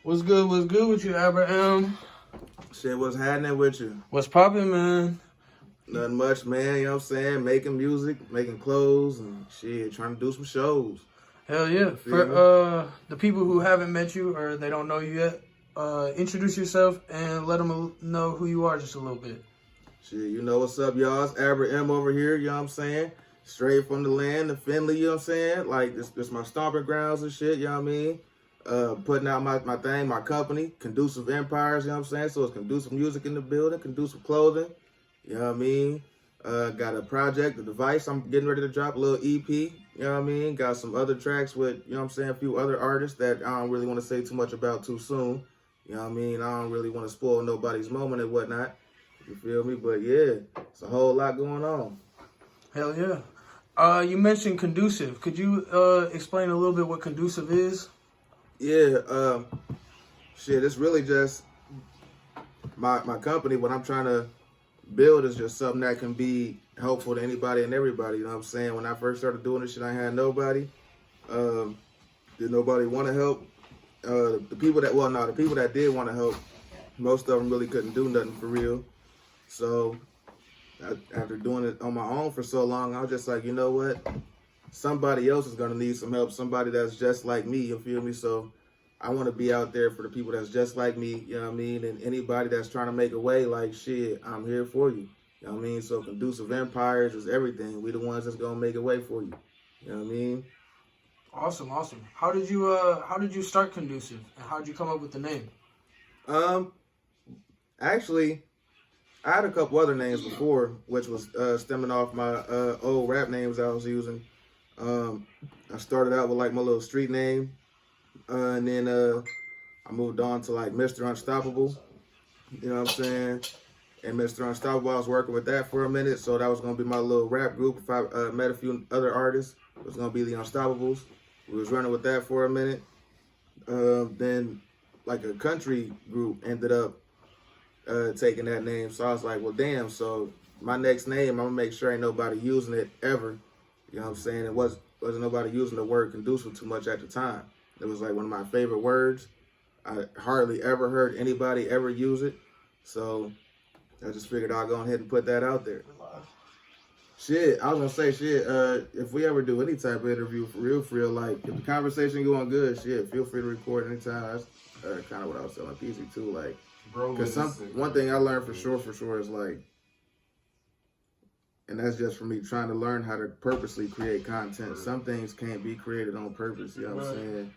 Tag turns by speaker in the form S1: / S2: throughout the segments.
S1: What's good? What's good with you, Abra?
S2: Shit, what's happening with you?
S1: What's poppin', man?
S2: Nothing much, man. You know what I'm saying? Making music, making clothes, and shit, trying to do some shows.
S1: Hell yeah.
S2: You feel
S1: For
S2: me?
S1: the people who haven't met you or they don't know you yet, introduce yourself and let them know who you are just a little bit.
S2: Shit, you know what's up, y'all? It's Abra over here, you know what I'm saying? Straight from the land of Finley, you know what I'm saying? Like, this my stomping grounds and shit, you know what I mean? Putting out my thing, my company, Conducive Empires, you know what I'm saying? So it's Conducive Music in the building, Conducive Clothing, you know what I mean? Got a project, a device I'm getting ready to drop, a little EP, you know what I mean? Got some other tracks with, you know what I'm saying, a few other artists that I don't really want to say too much about too soon. You know what I mean? I don't really want to spoil nobody's moment and whatnot. You feel me? But yeah, it's a whole lot going on.
S1: Hell yeah. You mentioned Conducive. Could you explain a little bit what Conducive is?
S2: Yeah, shit, it's really just my company. What I'm trying to build is just something that can be helpful to anybody and everybody. You know what I'm saying? When I first started doing this shit, I had nobody. Did nobody want to help? The people that did want to help, most of them really couldn't do nothing for real. So after doing it on my own for so long, I was just like, you know what? Somebody else is gonna need some help. Somebody that's just like me. You feel me? So I want to be out there for the people that's just like me. You know what I mean? And anybody that's trying to make a way, like shit, I'm here for you. You know what I mean? So Conducive Empires is everything. We the ones that's gonna make a way for you. You know what I mean?
S1: Awesome. How did you start Conducive and how did you come up with the name?
S2: Actually, I had a couple other names before, which was stemming off my old rap names I was using. I started out with like my little street name, and then I moved on to like Mr. Unstoppable. You know what I'm saying? And Mr. Unstoppable, I was working with that for a minute, so that was gonna be my little rap group. If I met a few other artists, it was gonna be the Unstoppables. We was running with that for a minute. Then, like a country group ended up taking that name, so I was like, well, damn. So my next name, I'm gonna make sure ain't nobody using it ever. You know what I'm saying? It wasn't nobody using the word conducive too much at the time. It was like one of my favorite words. I hardly ever heard anybody ever use it. So I just figured I'll go ahead and put that out there. Shit, I was gonna say shit, if we ever do any type of interview for real, like if the conversation going good, shit, feel free to record anytime. That's kind of what I was telling PC too, like, because one thing I learned for sure is like, and that's just for me trying to learn how to purposely create content. Some things can't be created on purpose, you know what I'm saying?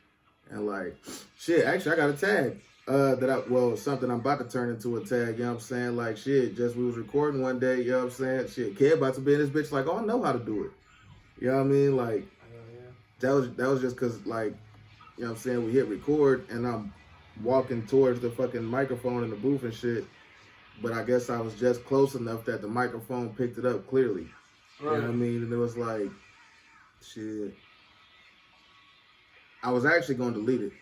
S2: And like, shit, actually I got a tag. Something I'm about to turn into a tag, you know what I'm saying? Like shit, just we was recording one day, you know what I'm saying? Shit, kid about to be in this bitch like, oh, I know how to do it. You know what I mean? Like that was just cause like, you know what I'm saying, we hit record and I'm walking towards the fucking microphone in the booth and shit. But I guess I was just close enough that the microphone picked it up clearly. Right. You know what I mean? And it was like, shit. I was actually gonna delete it.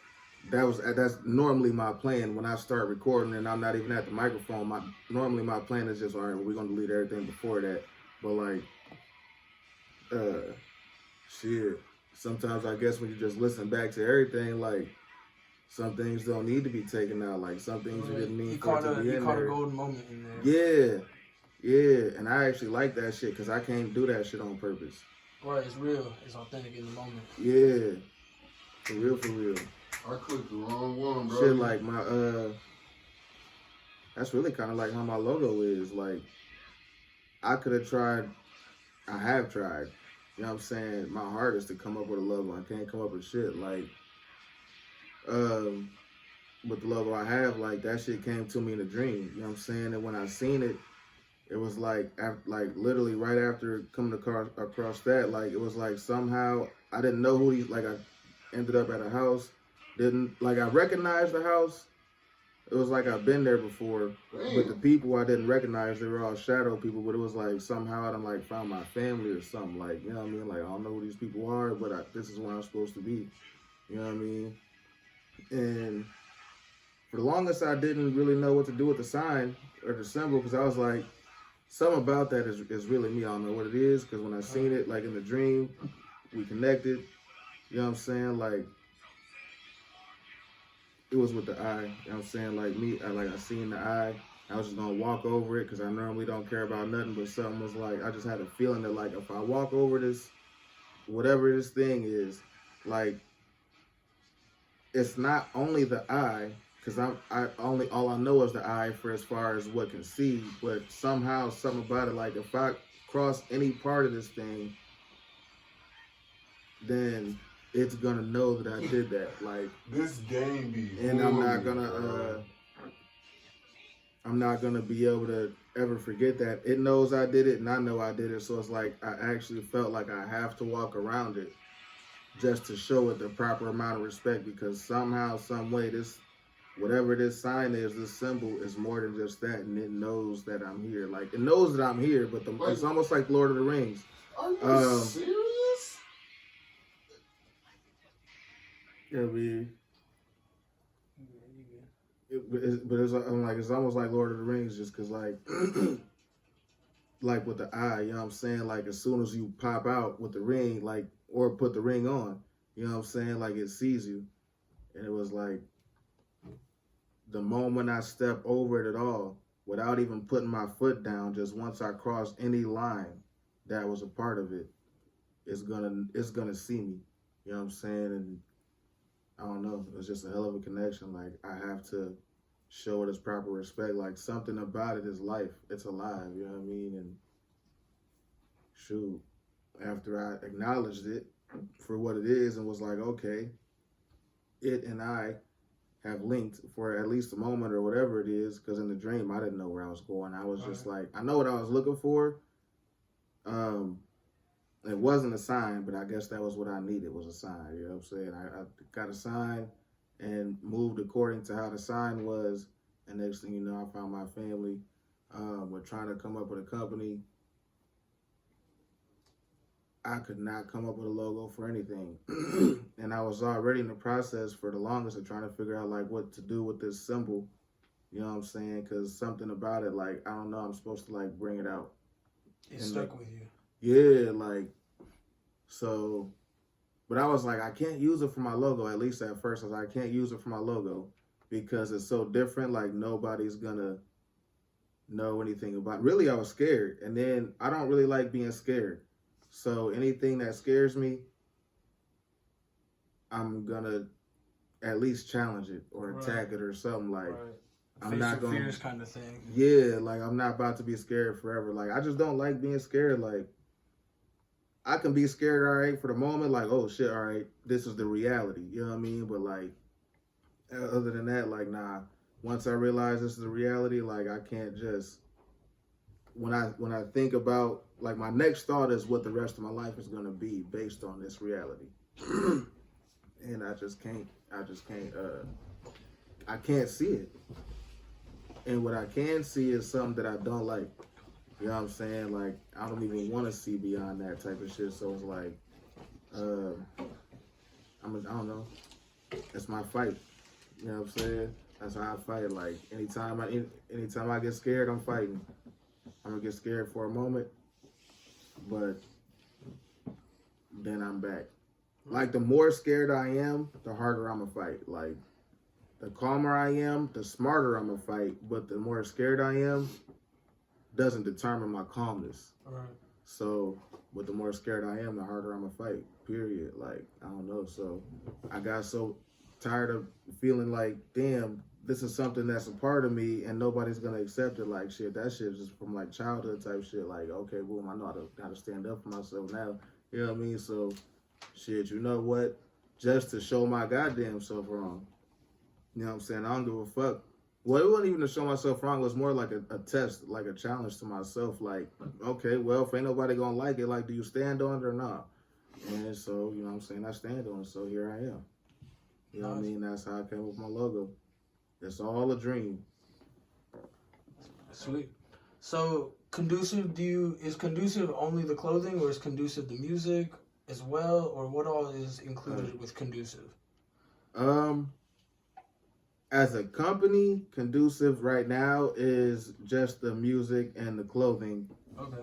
S2: That's normally my plan when I start recording and I'm not even at the microphone. Normally my plan is just, all right, well, we're gonna delete everything before that. But like, shit. Sometimes I guess when you just listen back to everything, like some things don't need to be taken out. Like some things you didn't mean for it to be in there.
S1: You caught a golden moment in there.
S2: Yeah. And I actually like that shit because I can't do that shit on purpose.
S1: Right, it's real. It's authentic in the moment.
S2: Yeah. For real.
S3: I clicked the wrong one, bro.
S2: Shit, like my that's really kind of like how my logo is. Like, I have tried, you know what I'm saying, my hardest to come up with a logo. I can't come up with shit. Like, with the logo I have, like, that shit came to me in a dream. You know what I'm saying? And when I seen it, it was like literally right after coming across that, like, it was like somehow, I didn't know who these, like, I ended up at a house. I recognized the house. It was like I've been there before, but the people I didn't recognize, they were all shadow people, but it was like somehow I done like found my family or something, like, you know what I mean? Like, I don't know who these people are, but this is where I'm supposed to be, you know what I mean? And for the longest, I didn't really know what to do with the sign or the symbol, because I was like, something about that is really me. I don't know what it is, because when I seen it, like in the dream, we connected, you know what I'm saying? Like, it was with the eye. You know what I'm saying? Like me, I seen the eye. I was just gonna walk over it because I normally don't care about nothing, but something was like, I just had a feeling that like if I walk over this, whatever this thing is, like it's not only the eye, because all I know is the eye for as far as what can see, but somehow something about it, like if I cross any part of this thing, then it's gonna know that I did that. Like
S3: This game be
S2: and I'm not
S3: horrible,
S2: gonna
S3: bro.
S2: I'm not gonna be able to ever forget that. It knows I did it and I know I did it. So it's like I actually felt like I have to walk around it just to show it the proper amount of respect, because somehow, some way, this whatever this sign is, this symbol is more than just that, and it knows that I'm here. Like it knows that I'm here, but it's almost like Lord of the Rings.
S3: Are you serious?
S2: I'm like, it's almost like Lord of the Rings, just because like like with the eye, you know what I'm saying? Like as soon as you pop out with the ring, like or put the ring on, you know what I'm saying? Like it sees you, and it was like the moment I step over it at all, without even putting my foot down, just once I crossed any line that was a part of it, it's gonna see me. You know what I'm saying? And I don't know, it's just a hell of a connection. Like I have to show it its proper respect. Like something about it is life. It's alive, you know what I mean? And shoot, after I acknowledged it for what it is and was like, okay, it and I have linked for at least a moment or whatever it is, because in the dream I didn't know where I was going. I was just like, I know what I was looking for. It wasn't a sign, but I guess that was what I needed, was a sign. You know what I'm saying? I got a sign and moved according to how the sign was. And next thing you know, I found my family. We're trying to come up with a company. I could not come up with a logo for anything. And I was already in the process for the longest of trying to figure out like what to do with this symbol. You know what I'm saying? Because something about it, like, I don't know, I'm supposed to like bring it out.
S1: It stuck with you.
S2: Yeah, like, so, but I was like, I can't use it for my logo. At least at first, I was like, I can't use it for my logo because it's so different. Like, nobody's gonna know anything about it. Really, I was scared. And then I don't really like being scared. So anything that scares me, I'm gonna at least challenge it or attack it or something. Like, I'm not gonna,
S1: fears kind of thing.
S2: Yeah, like I'm not about to be scared forever. Like I just don't like being scared. Like I can be scared, all right, for the moment. Like, oh shit, all right, this is the reality. You know what I mean? But like, other than that, like, nah. Once I realize this is the reality, like I can't just. When I think about, like, my next thought is what the rest of my life is gonna be based on this reality, and I can't see it. And what I can see is something that I don't like. You know what I'm saying? Like, I don't even want to see beyond that type of shit. So it's like, I don't know. It's my fight. You know what I'm saying? That's how I fight. Like, anytime I get scared, I'm fighting. I'm gonna get scared for a moment, but then I'm back. Like, the more scared I am, the harder I'm gonna fight. Like, the calmer I am, the smarter I'm gonna fight. But the more scared I am doesn't determine my calmness.
S1: Right.
S2: So, but the more scared I am, the harder I'm gonna fight. Period. Like, I don't know. So, I got so tired of feeling like, damn, this is something that's a part of me and nobody's gonna accept it. Like, shit, that shit is just from like childhood type shit. Like, okay, boom, I know how to stand up for myself now. You know what I mean? So, shit, you know what? Just to show my goddamn self wrong. You know what I'm saying? I don't give a fuck. Well, it wasn't even to show myself wrong. It was more like a test, like a challenge to myself. Like, okay, well, if ain't nobody gonna like it, like, do you stand on it or not? And so, you know what I'm saying? I stand on it, so here I am. You know what I mean? That's how I came up with my logo. It's all a dream.
S1: Sweet. So, Conducive, is Conducive only the clothing, or is Conducive the music as well, or what all is included with Conducive?
S2: As a company, Conducive right now is just the music and the clothing.
S1: Okay.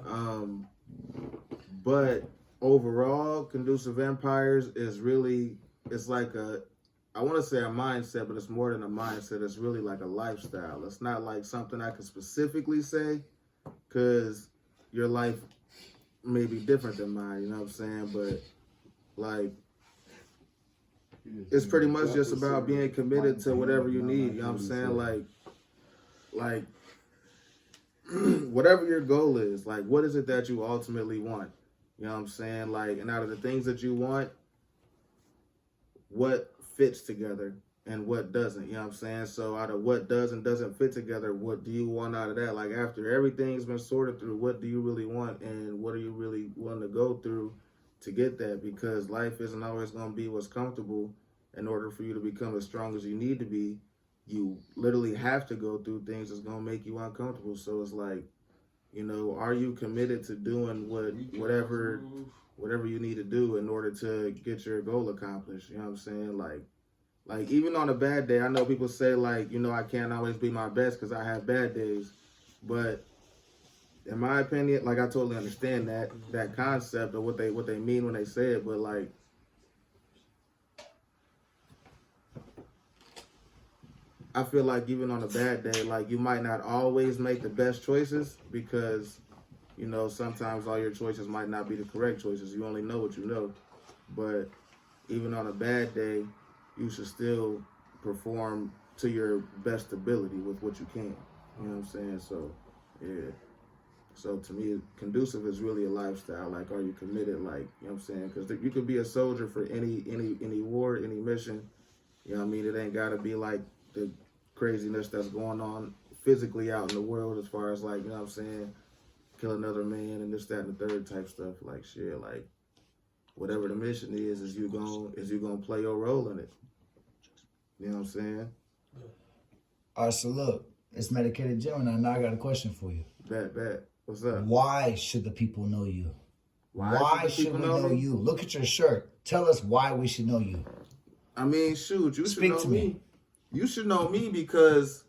S2: But overall, Conducive Empires is really, it's like I want to say a mindset, but it's more than a mindset. It's really like a lifestyle. It's not like something I can specifically say, because your life may be different than mine, you know what I'm saying? But, like, it's pretty much just about being committed to whatever you need, you know what I'm saying? Like, whatever your goal is, like, what is it that you ultimately want? You know what I'm saying? Like, and out of the things that you want, what fits together and what doesn't, you know what I'm saying? So out of what does and doesn't fit together, what do you want out of that? Like, after everything's been sorted through, what do you really want and what are you really willing to go through to get that? Because life isn't always going to be what's comfortable. In order for you to become as strong as you need to be, you literally have to go through things that's going to make you uncomfortable. So it's like, you know, are you committed to doing whatever you need to do in order to get your goal accomplished? You know what I'm saying? Like even on a bad day, I know people say, like, you know, I can't always be my best because I have bad days. But in my opinion, like, I totally understand that concept of what they mean when they say it. But, like, I feel like even on a bad day, like, you might not always make the best choices because, you know, sometimes all your choices might not be the correct choices. You only know what you know. But even on a bad day, you should still perform to your best ability with what you can. You know what I'm saying? So, yeah. So to me, Conducive is really a lifestyle. Like, are you committed? Like, you know what I'm saying? Because you could be a soldier for any war, any mission. You know what I mean? It ain't got to be like the craziness that's going on physically out in the world as far as, like, you know what I'm saying, kill another man and this, that, and the third type stuff. Like, shit, like, whatever the mission is you gonna play your role in it. You know what I'm saying?
S4: All right, so look, it's Medicated Gemini. Now I got a question for you.
S2: Bet. What's up?
S4: Why should the people know you? Why should we know
S2: me?
S4: you? Look at your shirt. Tell us why we should know you.
S2: I mean, shoot, you
S4: Speak
S2: should know
S4: to
S2: me.
S4: me.
S2: You should know me because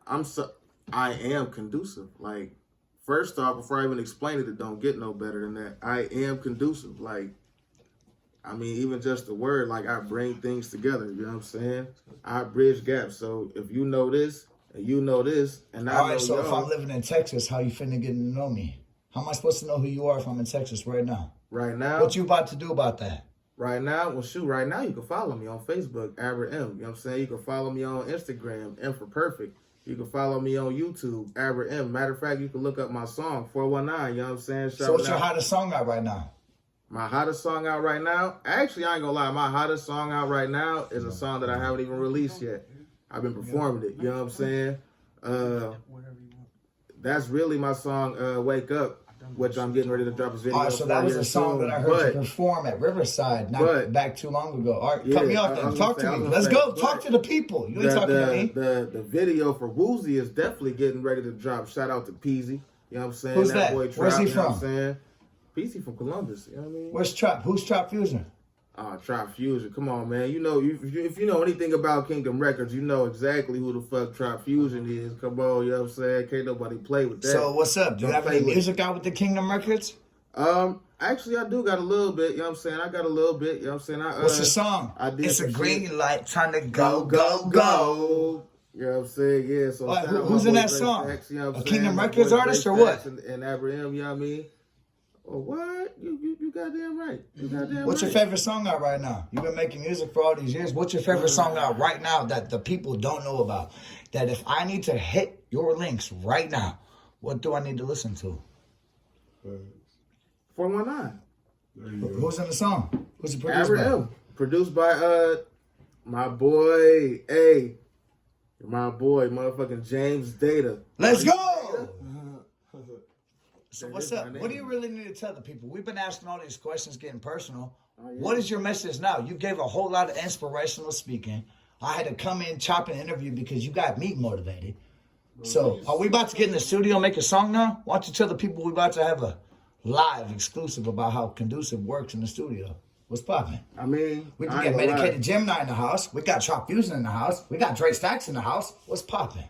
S2: I am conducive. Like, first off, before I even explain it don't get no better than that. I am conducive. Like, I mean, even just the word, like, I bring things together. You know what I'm saying? I bridge gaps. So if you know this and you know this, and I
S4: All
S2: know
S4: right, so if
S2: y'all,
S4: I'm living in Texas, how you finna get to know me? How am I supposed to know who you are if I'm in Texas right now?
S2: right now,
S4: What you about to do about that?
S2: right now, well, shoot, right now you can follow me on Facebook, Abra M. You know what I'm saying? You can follow me on Instagram, M for Perfect. You can follow me on YouTube, Abra M. Matter of fact, you can look up my song, 419. You know what I'm saying?
S4: So what's your hottest song out right now?
S2: My hottest song out right now? Actually, I ain't gonna lie. My hottest song out right now is a song that I haven't even released yet. I've been performing it. You know what I'm saying? That's really my song, Wake Up, which I'm getting ready to drop a video.
S4: All right, so that was a song that I heard you perform at Riverside not back too long ago. All right, cut me off then. Talk to me. Let's go. Talk to the people. You ain't talking to me.
S2: The video for Woozy is definitely getting ready to drop. Shout out to Peasy. You know what I'm saying?
S4: Who's that?
S2: Boy Trap,
S4: Where's he
S2: you know
S4: from?
S2: what I'm saying? Peasy from Columbus. You know what I mean?
S4: Where's Trap? Who's Trap Fusion?
S2: Trap Fusion. Come on, man. You know, if you know anything about Kingdom Records, you know exactly who the fuck Trap Fusion is. Come on, you know what I'm saying? Can't nobody play with that.
S4: So what's up? Do you have any
S2: play with
S4: music out with the Kingdom Records?
S2: Actually, I do got a little bit. You know what I'm saying? I got a little bit. You know what I'm saying?
S4: What's the song?
S2: I did
S4: It's a
S2: some
S4: green
S2: shit.
S4: light, time to go, go, go.
S2: You know what I'm saying? Yeah. So
S4: Alright,
S2: shout out
S4: who's
S2: my
S4: in
S2: boy
S4: that
S2: Dre
S4: song?
S2: Stacks, you know what I'm
S4: A
S2: saying?
S4: Kingdom
S2: My
S4: Records
S2: boy Dre
S4: artist or
S2: Stacks
S4: what?
S2: And Abraham, you know what I mean? Oh, what? You goddamn right. You goddamn
S4: What's
S2: right.
S4: your favorite song out right now? You've been making music for all these years. What's your favorite song out right now that the people don't know about? That if I need to hit your links right now, what do I need to listen to?
S2: 419.
S4: Who's in the song? Who's the producer?
S2: Abraham. Produced by my boy, my boy, motherfucking James Data.
S4: Let's go! So
S2: That
S4: what's
S2: is my
S4: up?
S2: name.
S4: What do you really need to tell the people? We've been asking all these questions, getting personal.
S2: Oh, yeah.
S4: What is your message now? You gave a whole lot of inspirational speaking. I had to come in, chop an interview because you got me motivated. So are we about to get in the studio and make a song now? Why don't you tell the people we're about to have a live exclusive about how Conducive works in the studio? What's popping?
S2: I mean,
S4: We
S2: I
S4: can
S2: ain't
S4: get
S2: gonna lie.
S4: Medicated Gemini in the house. We got Trap Fusion in the house. We got Dre Stacks in the house. What's popping?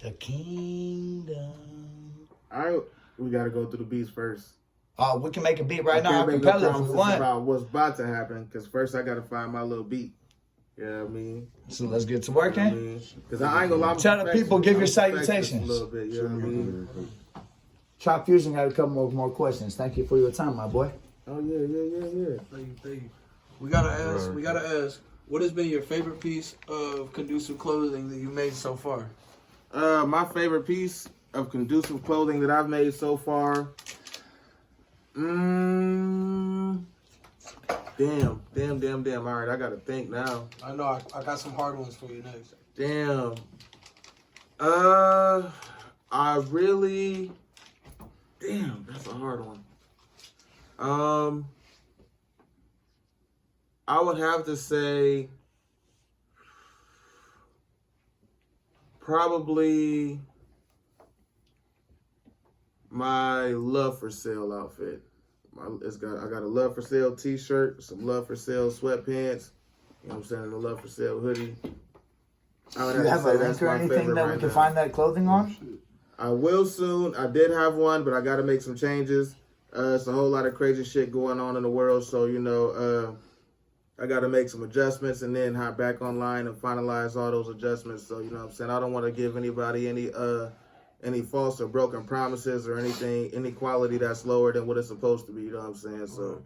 S4: The Kingdom.
S2: All right, we gotta go through the beats first.
S4: We can make a beat right
S2: I
S4: now.
S2: can't make no
S4: Acapella if we
S2: promises
S4: want.
S2: about what's about to happen, because first I gotta find my little beat. Yeah, I mean.
S4: So let's get to working.
S2: Because I ain't gonna lie. I'm
S4: Tell the people, give your salutations.
S2: A little bit, you know what I mean?
S4: Chop Fusion got a couple more questions. Thank you for your time, my boy.
S2: Oh yeah.
S1: Thank you. We gotta ask. What has been your favorite piece of Conducive clothing that you made so far?
S2: My favorite piece of Conducive clothing that I've made so far. Damn. All right, I gotta think now.
S1: I know I got some hard ones for you next.
S2: Damn. Damn, that's a hard one. I would have to say probably my Love for Sale outfit. I got a Love for Sale t-shirt, some Love for Sale sweatpants, you know what I'm saying, and a Love for Sale hoodie.
S4: Do you have a link or anything that we can find that clothing on?
S2: I will soon. I did have one, but I got to make some changes. It's a whole lot of crazy shit going on in the world, so, you know, I got to make some adjustments and then hop back online and finalize all those adjustments. So, you know what I'm saying? I don't want to give anybody any false or broken promises or any quality that's lower than what it's supposed to be, you know what I'm saying? So,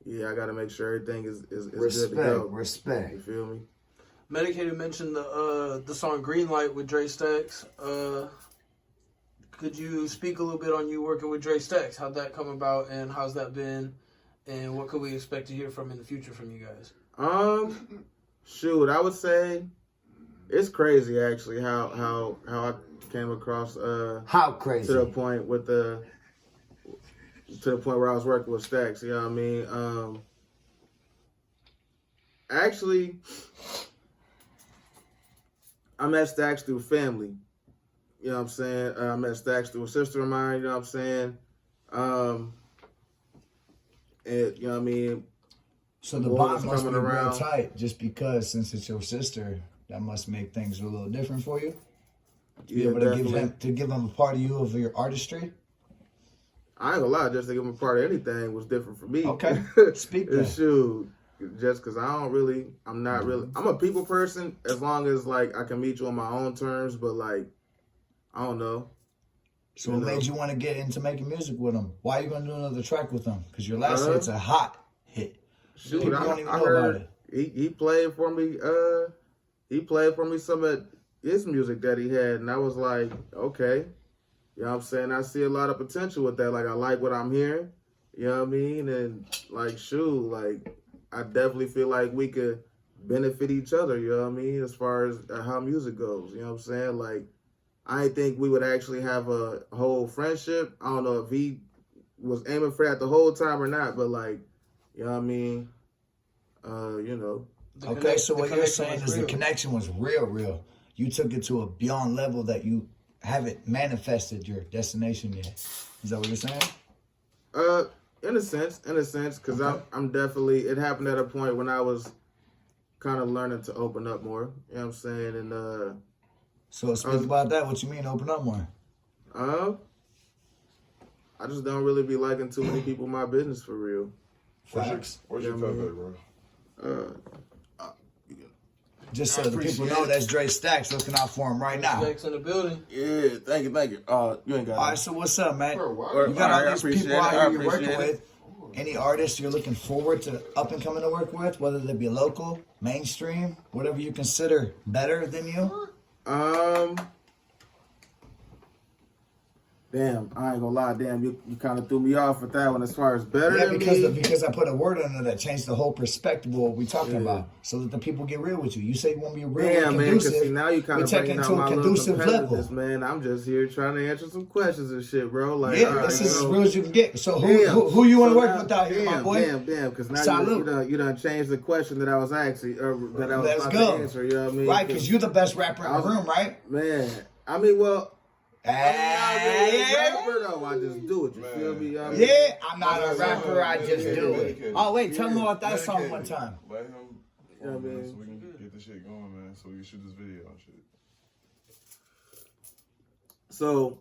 S2: yeah, I got to make sure everything is good to go.
S4: Respect.
S2: You feel me?
S1: Medicated mentioned the song Green Light with Dre Stacks. Could you speak a little bit on you working with Dre Stacks? How'd that come about and how's that been? And what could we expect to hear from in the future from you guys?
S2: Shoot, I would say it's crazy actually how I came across
S4: how crazy
S2: to the point where I was working with Stacks, you know what I mean? Actually, I met Stacks through family. You know what I'm saying? I met Stacks through a sister of mine, you know what I'm saying? And, you know what I mean?
S4: So the bond must be real tight just because since it's your sister, that must make things a little different for you? To be able to give him a part of you of your artistry?
S2: I ain't gonna lie, just to give him a part of anything was different for me.
S4: Okay. Speak that.
S2: Shoot. Just because I'm not really, I'm a people person as long as, like, I can meet you on my own terms, but, like, I don't know.
S4: So what made you want to get into making music with him? Why are you going to do another track with him? Because your last hit's a hot hit.
S2: Shoot,
S4: People don't even
S2: I
S4: know
S2: heard
S4: about it.
S2: He played for me some of his music that he had, and I was like, okay. You know what I'm saying? I see a lot of potential with that. Like, I like what I'm hearing. You know what I mean? And, like, shoot, like, I definitely feel like we could benefit each other, you know what I mean, as far as how music goes, you know what I'm saying? Like, I think we would actually have a whole friendship. I don't know if he was aiming for that the whole time or not, but, like, you know what I mean? You know.
S4: Okay, so what you're saying is the connection was real. You took it to a beyond level that you haven't manifested your destination yet. Is that what you're saying?
S2: In a sense, because okay. I'm definitely, it happened at a point when I was kind of learning to open up more, you know what I'm saying? And
S4: so speak about that. What you mean open up more?
S2: I just don't really be liking too many people in my business for real.
S3: Where's your cut back, bro?
S4: Just so the people know that's Dre Stacks looking out for him right now.
S1: Stacks in the building.
S2: Yeah, thank you. You ain't got it.
S4: All right, so what's up, man?
S3: Bro,
S4: you got all these people out here you're working with. Any artists you're looking forward to up and coming to work with, whether they be local, mainstream, whatever you consider better than you?
S2: Damn, I ain't gonna lie. Damn, you kind of threw me off with that one as far as better than
S4: because I put a word under that changed the whole perspective of what we're talking about, so that the people get real with you. You say you want to be real,
S2: man. Because see, now you kind of bringing out my
S4: Conducive level.
S2: Man, I'm just here trying to answer some questions and shit, bro. Like,
S4: yeah, this is as real as you can get. So who you want to work with out here, my boy?
S2: Damn, because now you done changed the question that I was asking, or that I was about to answer. You know what I mean?
S4: Right, because you're the best rapper in the room, right?
S2: Man, I mean, well. I'm not really
S4: a
S2: rapper though. I just do it. You feel me?
S4: Yeah, I'm not a rapper. I just do it. Oh wait, tell me about that song one time.
S3: Let him perform, man, so we can get this shit going, man. So we can shoot this video and shit.
S2: So,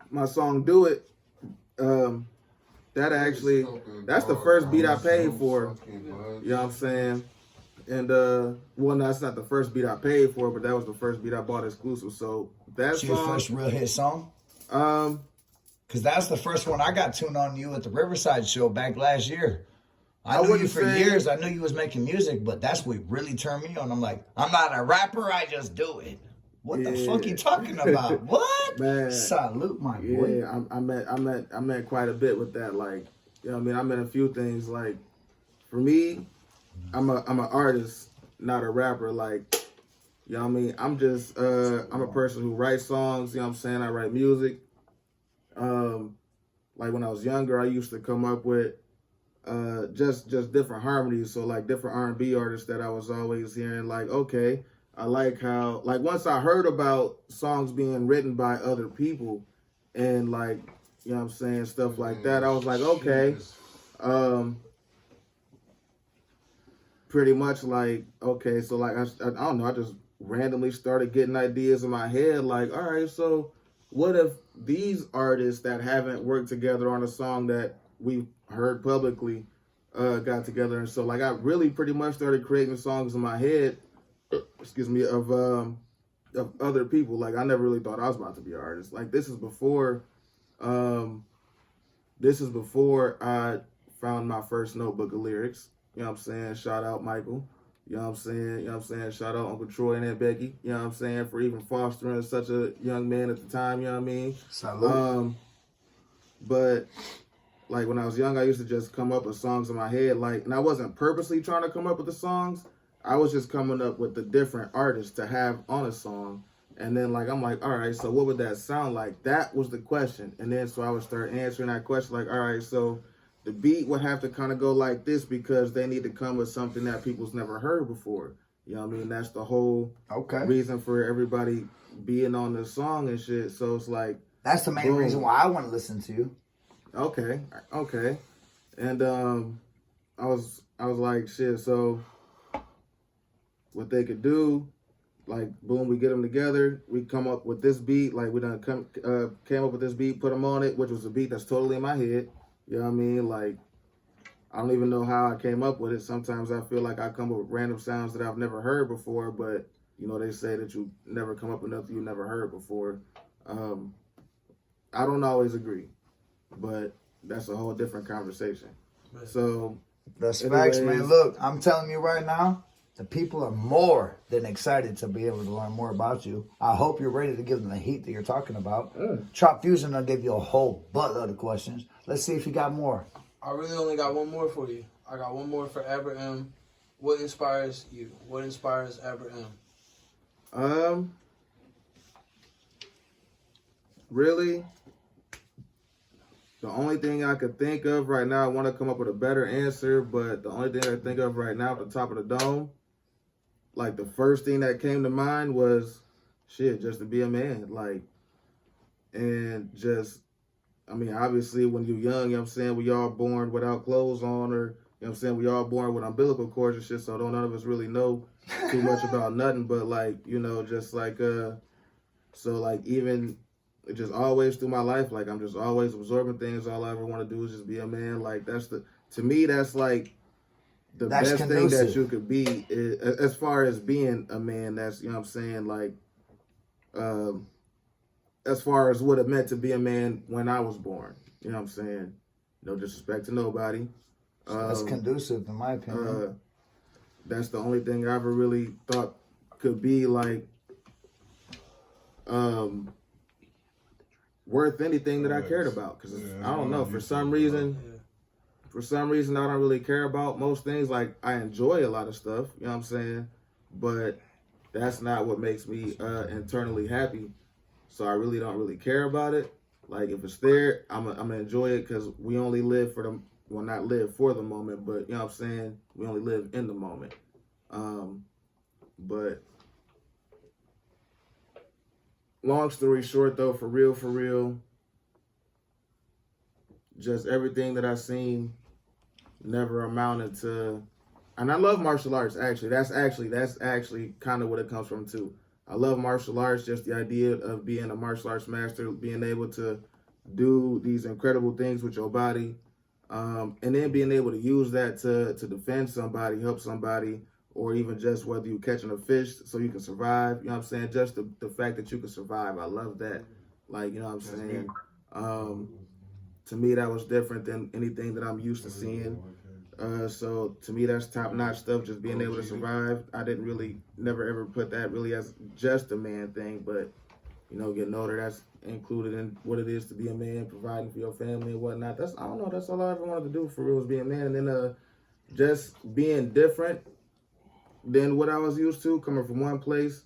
S2: my song "Do It," that actually, that's the first beat I paid for. You know what I'm saying? And well, no, that's not the first beat I paid for, but that was the first beat I bought exclusive. So that
S4: Your
S2: song,
S4: first real hit song?
S2: um,
S4: Because that's the first one I got tuned on you at the Riverside show back last year. I
S2: I
S4: knew you
S2: wouldn't
S4: for
S2: say-
S4: years. I knew you was making music, but that's what really turned me on. I'm like, I'm not a rapper. I just do it. What the fuck you talking about? What?
S2: Man.
S4: Salute, my boy.
S2: yeah, I met quite a bit with that. Like, you know what I mean? I meant a few things. Like, for me, I'm an artist, not a rapper. Like, you know what I mean? I'm just I'm a person who writes songs. You know what I'm saying? I write music. Like when I was younger, I used to come up with just different harmonies. So like different R&B artists that I was always hearing. Like, okay, I like how, like, once I heard about songs being written by other people and, like, you know what I'm saying, stuff like that, I was like, okay, pretty much like, okay, so like, I don't know, I just randomly started getting ideas in my head, like, all right, so what if these artists that haven't worked together on a song that we heard publicly got together? And so, like, I really pretty much started creating songs in my head, excuse me, of other people. Like, I never really thought I was about to be an artist. Like, this is before I found my first notebook of lyrics. You know what I'm saying? Shout out Michael. You know what I'm saying? You know what I'm saying? Shout out Uncle Troy and Aunt Becky. You know what I'm saying? For even fostering such a young man at the time. You know what I mean?
S4: Salute.
S2: But like when I was young, I used to just come up with songs in my head. Like, and I wasn't purposely trying to come up with the songs. I was just coming up with the different artists to have on a song. And then, like, I'm like, all right, so what would that sound like? That was the question. And then so I would start answering that question, like, all right, so the beat would have to kind of go like this because they need to come with something that people's never heard before. You know what I mean? That's the whole reason for everybody being on this song and shit. So it's like,
S4: That's the main
S2: boom.
S4: reason why I want to listen to you.
S2: Okay. And I was like, shit, so what they could do, like, boom, we get them together, we come up with this beat, like, we done came up with this beat, put them on it, which was a beat that's totally in my head. You know what I mean? Like, I don't even know how I came up with it. Sometimes I feel like I come up with random sounds that I've never heard before, but, you know, they say that you never come up with nothing you never heard before. I don't always agree, but that's a whole different conversation. So,
S4: That's
S2: anyways,
S4: facts, man. Look, I'm telling you right now, the people are more than excited to be able to learn more about you. I hope you're ready to give them the heat that you're talking about. Chop Fusion will give you a whole buttload of questions. Let's see if you got more.
S1: I really only got one more for you. I got one more for Abra M. What inspires you? What inspires Abra M?
S2: Really, the only thing I could think of right now, I want to come up with a better answer, but the only thing I can think of right now at the top of the dome, like the first thing that came to mind was, shit, just to be a man. Like, and just, I mean, obviously when you're young, you know what I'm saying, we all born without clothes on, or, you know what I'm saying, we all born with umbilical cords and shit, so none of us really know too much about nothing, but like, you know, just like, so like even just always through my life, like I'm just always absorbing things. All I ever want to do is just be a man. Like to me, that's like the best thing that you could be as far as being a man. That's, you know what I'm saying, like, as far as what it meant to be a man when I was born. You know what I'm saying? No disrespect to nobody.
S4: That's conducive, in my opinion.
S2: That's the only thing I ever really thought could be like worth anything that I cared about. Because I don't know, for some reason I don't really care about most things. Like, I enjoy a lot of stuff, you know what I'm saying, but that's not what makes me internally happy. So I really don't really care about it. Like, if it's there, I'm gonna enjoy it, because we only live for the, well, not live for the moment, but, you know what I'm saying, we only live in the moment. But long story short, though, for real, just everything that I've seen never amounted to, and I love martial arts, actually. That's actually kind of what it comes from, too. I love martial arts, just the idea of being a martial arts master, being able to do these incredible things with your body, and then being able to use that to defend somebody, help somebody, or even just whether you catching a fish so you can survive. You know what I'm saying? Just the fact that you can survive. I love that. Like, you know what I'm saying? To me, that was different than anything that I'm used to seeing. So to me, that's top-notch stuff, just being able to survive. I didn't really, never ever put that really as just a man thing, but, you know, getting older, that's included in what it is to be a man, providing for your family and whatnot. That's, I don't know, that's all I ever wanted to do for real, was be a man. And then just being different than what I was used to, coming from one place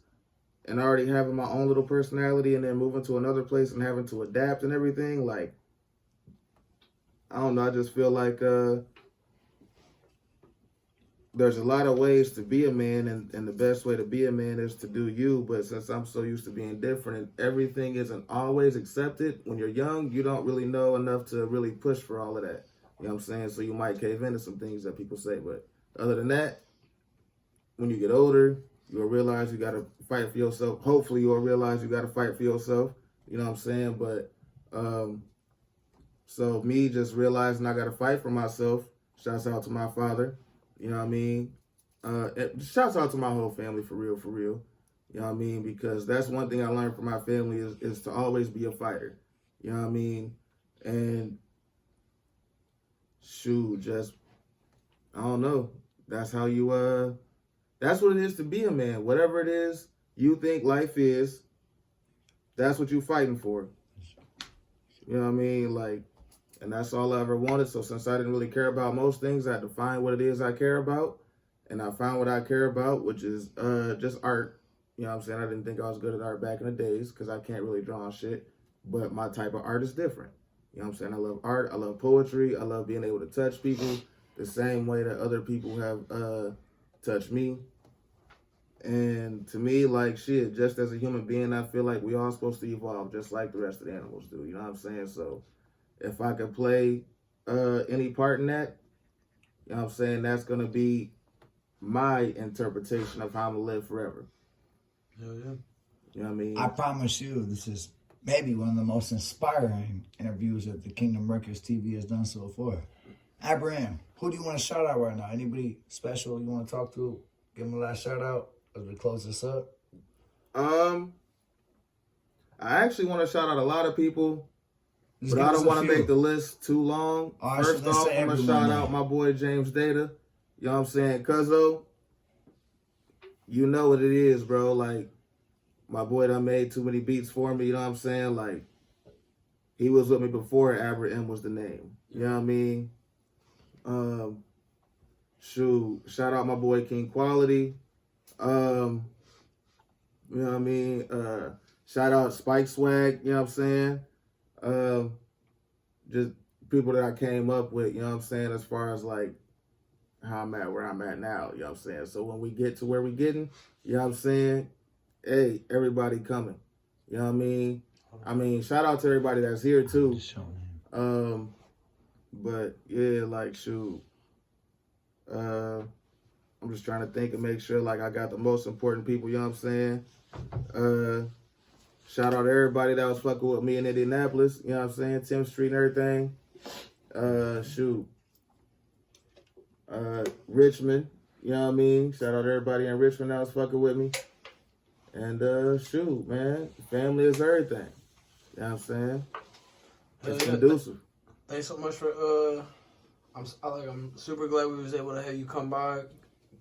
S2: and already having my own little personality and then moving to another place and having to adapt and everything, like, I don't know, I just feel like there's a lot of ways to be a man, and the best way to be a man is to do you. But since I'm so used to being different and everything isn't always accepted, when you're young, you don't really know enough to really push for all of that. You know what I'm saying? So you might cave into some things that people say. But other than that, when you get older, you'll realize you got to fight for yourself. Hopefully you'll realize you got to fight for yourself. You know what I'm saying? But so me just realizing I got to fight for myself. Shouts out to my father. You know what I mean? Shouts out to my whole family, for real, for real. You know what I mean? Because that's one thing I learned from my family is to always be a fighter. You know what I mean? And shoot, just, I don't know. That's how you, that's what it is to be a man. Whatever it is you think life is, that's what you're fighting for. You know what I mean? Like, and that's all I ever wanted. So since I didn't really care about most things, I had to find what it is I care about. And I found what I care about, which is just art. You know what I'm saying? I didn't think I was good at art back in the days because I can't really draw on shit. But my type of art is different. You know what I'm saying? I love art. I love poetry. I love being able to touch people the same way that other people have touched me. And to me, like, shit, just as a human being, I feel like we all supposed to evolve just like the rest of the animals do. You know what I'm saying? So if I could play any part in that, you know what I'm saying, that's going to be my interpretation of how I'm going to live forever.
S1: Hell yeah.
S2: You know what I mean?
S4: I promise you, this is maybe one of the most inspiring interviews that the Kingdom Records TV has done so far. Abra, who do you want to shout out right now? Anybody special you want to talk to? Give them a last shout out as we close this up.
S2: I actually want to shout out a lot of people.
S4: Just
S2: But I don't want to make the list too long.
S4: All right,
S2: First
S4: so let's
S2: off,
S4: say
S2: I'm going to
S4: everyone
S2: shout
S4: now.
S2: out my boy James Data. You know what I'm saying? Cuzzo, you know what it is, bro. Like, my boy done made too many beats for me. You know what I'm saying? Like, he was with me before Abra M was the name. You know what I mean? Shoot, shout out my boy King Quality. You know what I mean? Shout out Spike Swag. You know what I'm saying? Just people that I came up with, you know what I'm saying, as far as like how I'm at, where I'm at now, you know what I'm saying? So when we get to where we getting, you know what I'm saying, hey, everybody coming. You know what I mean? I mean, shout out to everybody that's here too. But yeah, like shoot. I'm just trying to think and make sure like I got the most important people, you know what I'm saying? Shout out to everybody that was fucking with me in Indianapolis. You know what I'm saying? 10th Street and everything. Shoot. Richmond. You know what I mean? Shout out to everybody in Richmond that was fucking with me. And shoot, man. Family is everything. You know what I'm saying? It's conducive.
S1: Thanks so much for I'm super glad we was able to have you come by.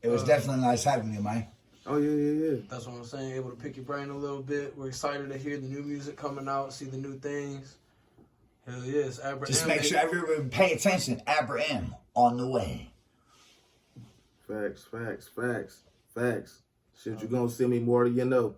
S4: It was definitely nice having you, man.
S2: Oh, yeah.
S1: That's what I'm saying. Able to pick your brain a little bit. We're excited to hear the new music coming out, see the new things. Hell yeah, it's Abra.
S4: Just make sure everyone pay attention. Abra M on the way.
S2: Facts. Shit, you gonna see me more than you know.